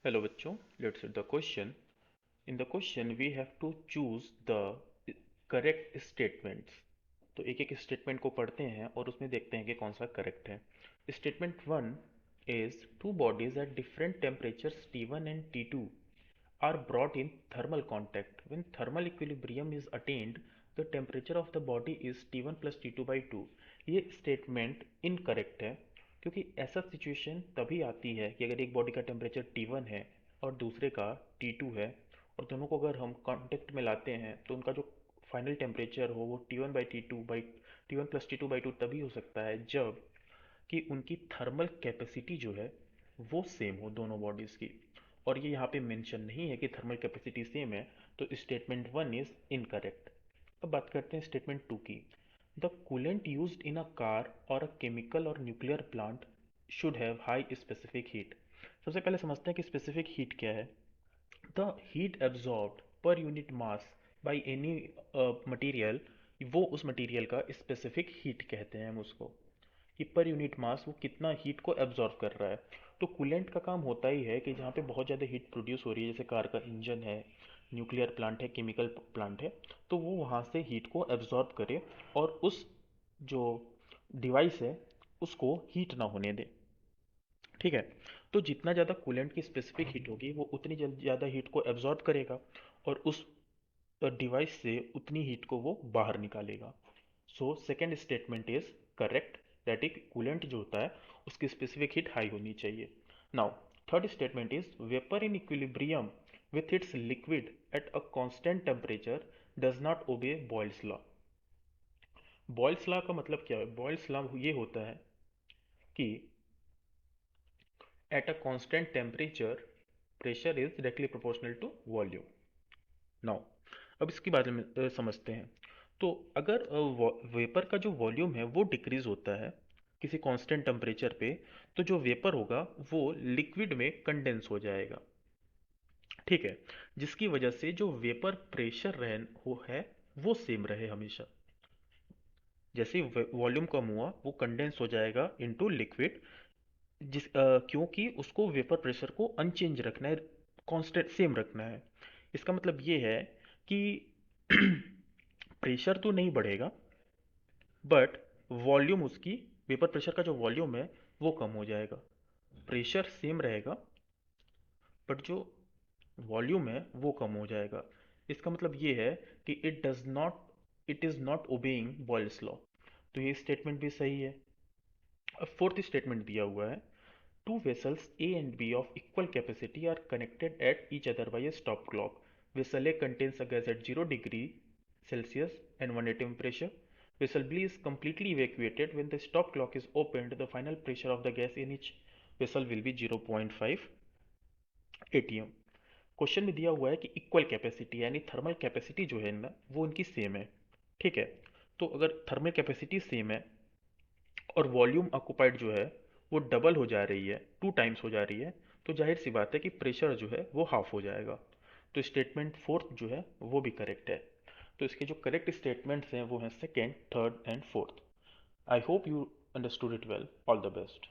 Hello बच्चों, let's read the question. In the question we have to choose the correct statements. तो एक एक statement को पढ़ते हैं और उसमें देखते हैं कि कौन सा करेक्ट है. Statement one is two bodies at different temperatures T1 and T2 are brought in thermal contact. When thermal equilibrium is attained, the temperature of the body is T1 plus T2 by 2. ये statement incorrect है क्योंकि ऐसा situation तभी आती है कि अगर एक बॉडी का टेम्परेचर T1 है और दूसरे का T2 है और दोनों को अगर हम कांटेक्ट में लाते हैं तो उनका जो फाइनल टेम्परेचर हो वो T1 प्लस T2 बाई 2 तभी हो सकता है जब कि उनकी थर्मल कैपेसिटी जो है वो सेम हो दोनों बॉडीज़ की. और ये यहाँ पे मेंशन नहीं है कि थर्मल कैपेसिटी सेम है, तो स्टेटमेंट वन इज इनकरेक्ट. अब बात करते हैं स्टेटमेंट टू की. The coolant used in a car और अ केमिकल और nuclear plant should have high specific heat. सबसे पहले समझते हैं कि स्पेसिफिक हीट क्या है. The heat absorbed per unit mass by any material, वो उस मटेरियल का स्पेसिफिक हीट कहते हैं हम उसको, कि पर यूनिट मास वो कितना हीट को एब्जॉर्व कर रहा है. तो कूलेंट का काम होता ही है कि जहाँ पे बहुत ज़्यादा हीट प्रोड्यूस हो रही है, जैसे कार का इंजन है, न्यूक्लियर प्लांट है, केमिकल प्लांट है, तो वो वहाँ से हीट को एब्जॉर्ब करे और उस जो डिवाइस है उसको हीट ना होने दे. ठीक है. तो जितना ज़्यादा कूलेंट की स्पेसिफिक हीट होगी वो उतनी ज़्यादा हीट को एब्जॉर्ब करेगा और उस डिवाइस से उतनी हीट को वो बाहर निकालेगा. So second statement is correct, that is coolant जो होता है उसकी स्पेसिफिक हीट हाई होनी चाहिए. Now third statement is vapour in equilibrium with its liquid at a constant temperature does not obey Boyle's law. Boyle's law का मतलब क्या है? बॉयल्स लॉ ये होता है कि at a constant temperature pressure is directly proportional to volume. Now अब इसके बारे में समझते हैं. तो अगर वेपर का जो वॉल्यूम है वो डिक्रीज होता है किसी कांस्टेंट टेम्परेचर पे, तो जो वेपर होगा वो लिक्विड में कंडेंस हो जाएगा. ठीक है. जिसकी वजह से जो वेपर प्रेशर रहे हो है वो सेम रहे हमेशा. जैसे ही वॉल्यूम कम हुआ वो कंडेंस हो जाएगा इनटू लिक्विड, क्योंकि उसको वेपर प्रेशर को अनचेंज रखना है, कांस्टेंट सेम रखना है. इसका मतलब ये है कि प्रेशर तो नहीं बढ़ेगा बट वॉल्यूम उसकी, वेपर प्रेशर का जो वॉल्यूम है वो कम हो जाएगा. प्रेशर सेम रहेगा बट जो वॉल्यूम है वो कम हो जाएगा. इसका मतलब ये है कि it is not obeying Boyle's law. तो ये स्टेटमेंट भी सही है. अब फोर्थ स्टेटमेंट दिया हुआ है. Two vessels A and B of equal capacity are connected at each other by a stop clock. Vessel A contains a gas at 0 degree Celsius and 1 atm pressure. Vessel B is completely evacuated. When the stop clock is opened, the final pressure of the gas in each vessel will be 0.5 atm. Question में दिया हुआ है कि equal capacity यानी thermal capacity जो है ना वो उनकी सेम है. ठीक है. तो अगर थर्मल कैपेसिटी सेम है और वॉल्यूम ऑक्युपाइड जो है वो डबल हो जा रही है, 2 टाइम्स हो जा रही है, तो जाहिर सी बात है कि प्रेशर जो है वो हाफ हो जाएगा. तो स्टेटमेंट फोर्थ जो है वो भी करेक्ट है. तो इसके जो करेक्ट स्टेटमेंट्स हैं वो हैं second, third and fourth. I hope you understood it well. All the best.